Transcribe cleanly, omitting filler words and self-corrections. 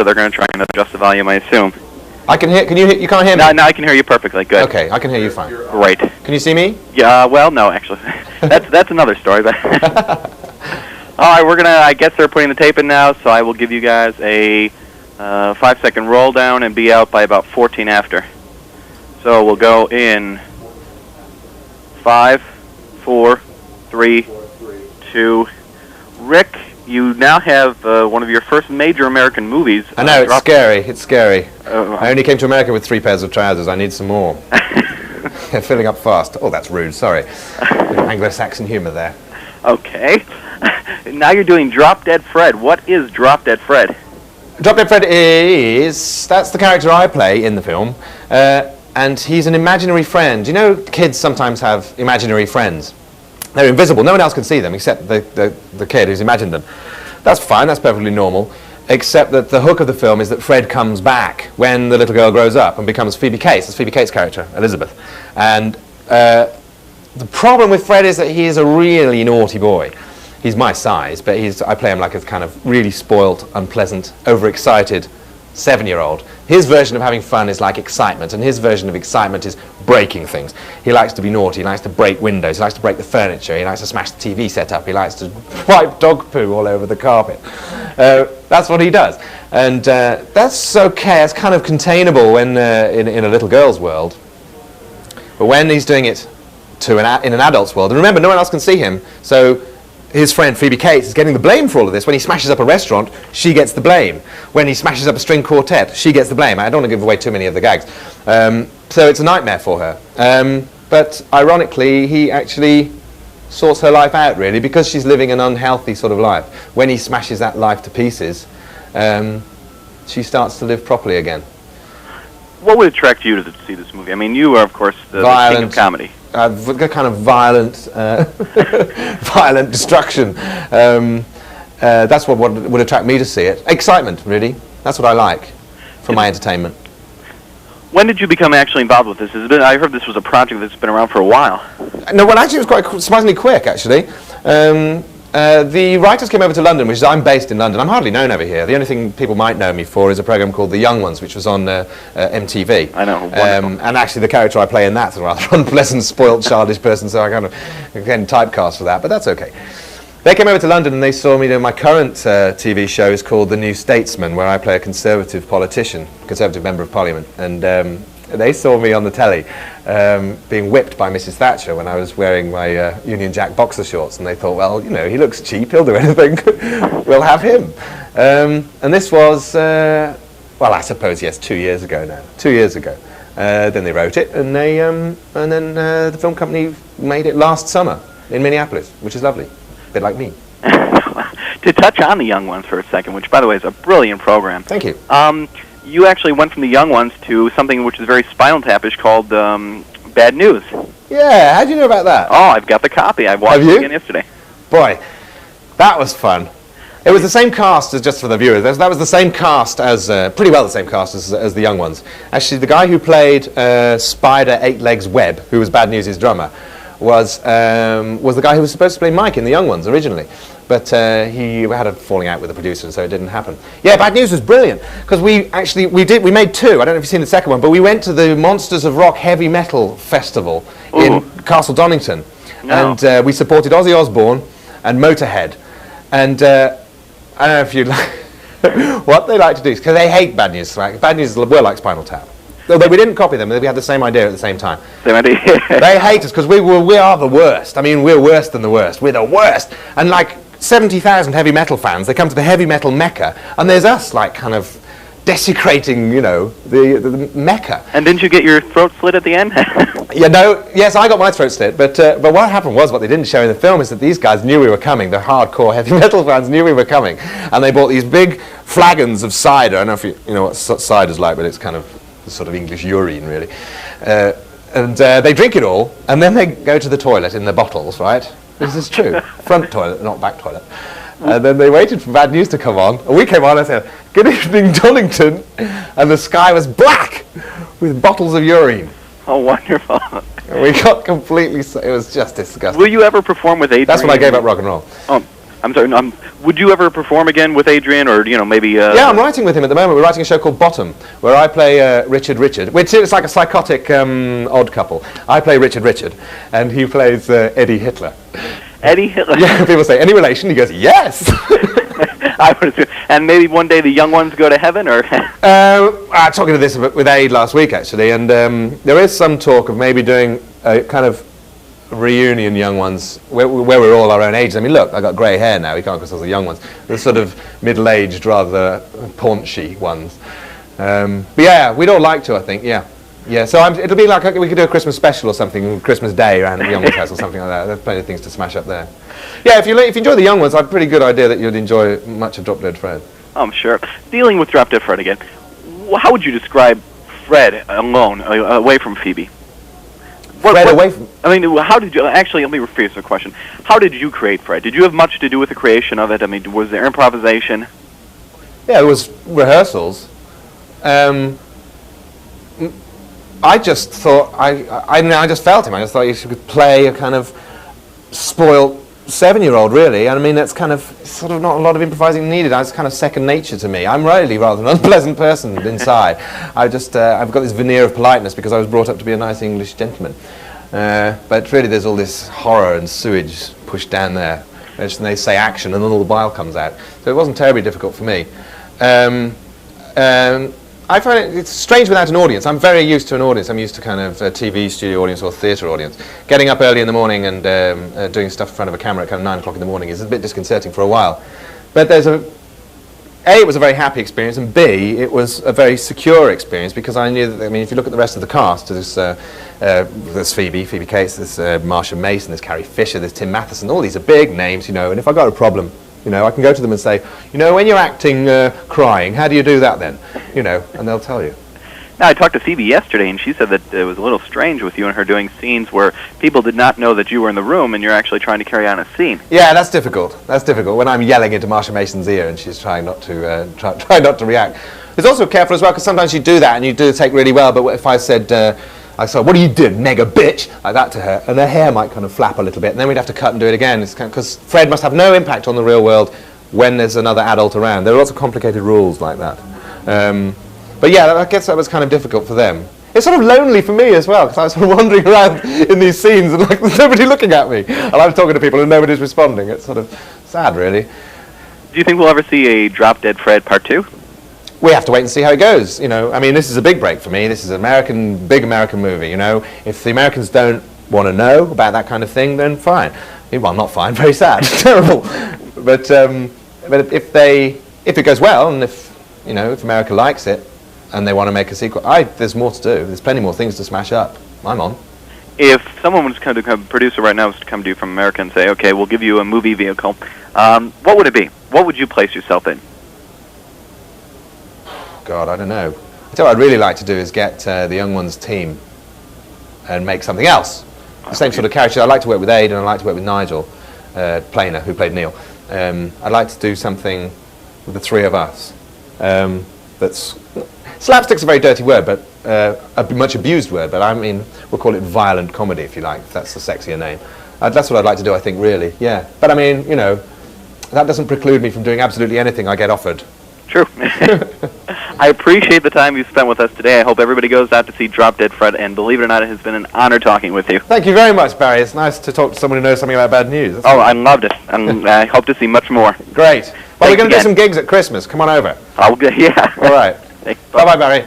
they're going to try and adjust the volume, I assume. I can hear. Can you? You can't hear me? No, I can hear you perfectly. Good. Okay, I can hear you fine. Great. Can you see me? Yeah. Well, no, actually, that's another story. But all right, we're gonna. I guess they're putting the tape in now, so I will give you guys a 5-second roll down and be out by about 14 after. So we'll go in 5, 4, 3, 2. Rick, you now have one of your first major American movies. I know, it's scary. It's scary. I only came to America with 3 pairs of trousers. I need some more. They're filling up fast. Oh, that's rude. Sorry. Anglo-Saxon humor there. Okay. Now you're doing Drop Dead Fred. What is Drop Dead Fred? Drop Dead Fred that's the character I play in the film, and he's an imaginary friend. You know, kids sometimes have imaginary friends. They're invisible. No one else can see them except the kid who's imagined them. That's fine. That's perfectly normal. Except that the hook of the film is that Fred comes back when the little girl grows up and becomes Phoebe Cates. That's Phoebe Cates' character, Elizabeth. And the problem with Fred is that he is a really naughty boy. He's my size, but I play him like a kind of really spoilt, unpleasant, overexcited 7-year-old. His version of having fun is like excitement, and his version of excitement is breaking things. He likes to be naughty, he likes to break windows, he likes to break the furniture, he likes to smash the TV set up, he likes to wipe dog poo all over the carpet. That's what he does. And that's okay, it's kind of containable when in a little girl's world. But when he's doing it in an adult's world, and remember, no one else can see him, so his friend Phoebe Cates is getting the blame for all of this. When he smashes up a restaurant, she gets the blame. When he smashes up a string quartet, she gets the blame. I don't want to give away too many of the gags. So it's a nightmare for her. But ironically, he actually sorts her life out, really, because she's living an unhealthy sort of life. When he smashes that life to pieces, she starts to live properly again. What would attract you to see this movie? I mean, you are, of course, the king of comedy. Kind of violent, violent destruction. That's what would attract me to see it. Excitement, really. That's what I like for my entertainment. When did you become actually involved with this? I heard this was a project that's been around for a while. No, well, actually, it was quite surprisingly quick, actually. The writers came over to London, which is, I'm based in London. I'm hardly known over here. The only thing people might know me for is a program called The Young Ones, which was on MTV. I know, and actually the character I play in that's a rather unpleasant, spoiled, childish person, so I kind of getting typecast for that, but that's okay. They came over to London and they saw me doing my current TV show is called The New Statesman, where I play a Conservative politician, Conservative Member of Parliament, and they saw me on the telly being whipped by Mrs. Thatcher when I was wearing my Union Jack boxer shorts, and they thought, well, you know, he looks cheap, he'll do anything, we'll have him. And this was, well, I suppose, yes, 2 years ago now. 2 years ago. Then they wrote it, and then the film company made it last summer in Minneapolis, which is lovely, a bit like me. To touch on The Young Ones for a second, which, by the way, is a brilliant program. Thank you. You actually went from The Young Ones to something which is very Spinal Tap-ish called Bad News. Yeah, how'd you know about that? Oh, I've got the copy. I watched it again yesterday. Boy, that was fun. It was the same cast, as just for the viewers, that was the same cast as, pretty well the same cast as The Young Ones. Actually, the guy who played Spider 8 Legs Webb, who was Bad News' drummer, was the guy who was supposed to play Mike in The Young Ones originally. But he had a falling out with the producer, so it didn't happen. Yeah, Bad News was brilliant, because we made 2. I don't know if you've seen the second one, but we went to the Monsters of Rock Heavy Metal Festival in Castle Donington. No. And we supported Ozzy Osbourne and Motorhead. And I don't know if you what they like to do, because they hate Bad News. Bad News were like Spinal Tap. Although we didn't copy them, we had the same idea at the same time. Same idea. They hate us because we are the worst. I mean, we're worse than the worst. We're the worst. And like 70,000 heavy metal fans, they come to the heavy metal mecca, and there's us like kind of desecrating, you know, the mecca. And didn't you get your throat slit at the end? Yes, I got my throat slit, but what happened was, what they didn't show in the film is that these guys knew we were coming. The hardcore heavy metal fans knew we were coming, and they bought these big flagons of cider. I don't know if you know what cider's like, but it's kind of sort of English urine, really. And they drink it all, and then they go to the toilet in the bottles, right? This is true. Front toilet, not back toilet. And then they waited for Bad News to come on, and we came on and said, "Good evening, Donington," and the sky was black with bottles of urine. Oh, wonderful. And we got completely, it was just disgusting. Will you ever perform with Adrian? That's when I gave up rock and roll. Oh, I'm sorry. Would you ever perform again with Adrian, or maybe? Yeah, I'm writing with him at the moment. We're writing a show called Bottom, where I play Richard, which is like a psychotic odd couple. I play Richard, and he plays Eddie Hitler. Eddie Hitler. Yeah, people say, any relation? He goes, yes. I would assume. And maybe one day the young ones go to heaven, or? I was talking to this with Aid last week, actually, and there is some talk of maybe doing a kind of reunion young ones where we're all our own ages. I mean, look, I got grey hair now. We can't consider the young ones. The sort of middle-aged, rather paunchy ones. But yeah, we'd all like to, I think. Yeah. So it'll be like we could do a Christmas special or something, Christmas Day around the young ones' house or something like that. There's plenty of things to smash up there. Yeah, if you enjoy the young ones, I've a pretty good idea that you'd enjoy much of Drop Dead Fred. I'm sure. Dealing with Drop Dead Fred again, how would you describe Fred alone, away from Phoebe? Away from... I mean, how did you... Actually, let me rephrase the question. How did you create Fred? Did you have much to do with the creation of it? I mean, was there improvisation? Yeah, it was rehearsals. I just thought... I just felt him. I just thought you could play a kind of spoiled 7-year-old, really. And I mean, that's kind of sort of not a lot of improvising needed. It's kind of second nature to me. I'm really rather an unpleasant person inside. I've got this veneer of politeness because I was brought up to be a nice English gentleman. But really, there's all this horror and sewage pushed down there. And they say action, and then all the bile comes out. So it wasn't terribly difficult for me. I find it's strange without an audience. I'm very used to an audience. I'm used to kind of a TV studio audience or theatre audience. Getting up early in the morning and doing stuff in front of a camera at kind of 9 o'clock in the morning is a bit disconcerting for a while. But there's A, it was a very happy experience, and B, it was a very secure experience because I knew that, I mean, if you look at the rest of the cast, there's Phoebe Cates, there's Marsha Mason, there's Carrie Fisher, there's Tim Matheson, all these are big names, and if I got a problem, I can go to them and say, when you're acting crying, how do you do that then? And they'll tell you. Now, I talked to Phoebe yesterday, and she said that it was a little strange with you and her doing scenes where people did not know that you were in the room and you're actually trying to carry on a scene. Yeah, that's difficult. That's difficult when I'm yelling into Marsha Mason's ear and she's trying not to try not to react. It's also careful as well because sometimes you do that and you do take really well. But if I said, "What do you do, mega bitch?" like that to her, and her hair might kind of flap a little bit, and then we'd have to cut and do it again. It's because Fred must have no impact on the real world when there's another adult around. There are lots of complicated rules like that. But yeah, I guess that was kind of difficult for them. It's sort of lonely for me as well, because I was sort of wandering around in these scenes and there's nobody looking at me. And I'm talking to people and nobody's responding. It's sort of sad, really. Do you think we'll ever see a Drop Dead Fred Part 2? We have to wait and see how it goes. I mean, this is a big break for me. This is an big American movie, If the Americans don't want to know about that kind of thing, then fine. Well, not fine, very sad, terrible. But if it goes well, and if America likes it, and they want to make a sequel, there's more to do. There's plenty more things to smash up. I'm on. If someone was to come to a producer right now was to come to you from America and say, okay, we'll give you a movie vehicle, what would it be? What would you place yourself in? God, I don't know. What I'd really like to do is get the Young Ones team and make something else. The same sort of character. I'd like to work with Aid and I'd like to work with Nigel Planer, who played Neil. I'd like to do something with the three of us. Slapstick's a very dirty word, but a much abused word, but I mean, we'll call it violent comedy, if you like, if that's the sexier name. That's what I'd like to do, I think, really, yeah. But I mean, that doesn't preclude me from doing absolutely anything I get offered. True. I appreciate the time you've spent with us today. I hope everybody goes out to see Drop Dead Fred, and believe it or not, it has been an honor talking with you. Thank you very much, Barry. It's nice to talk to someone who knows something about bad news. I loved it, and I hope to see much more. Great. Well, we're going to do some gigs at Christmas. Come on over. Yeah. All right. Bye-bye, Barry.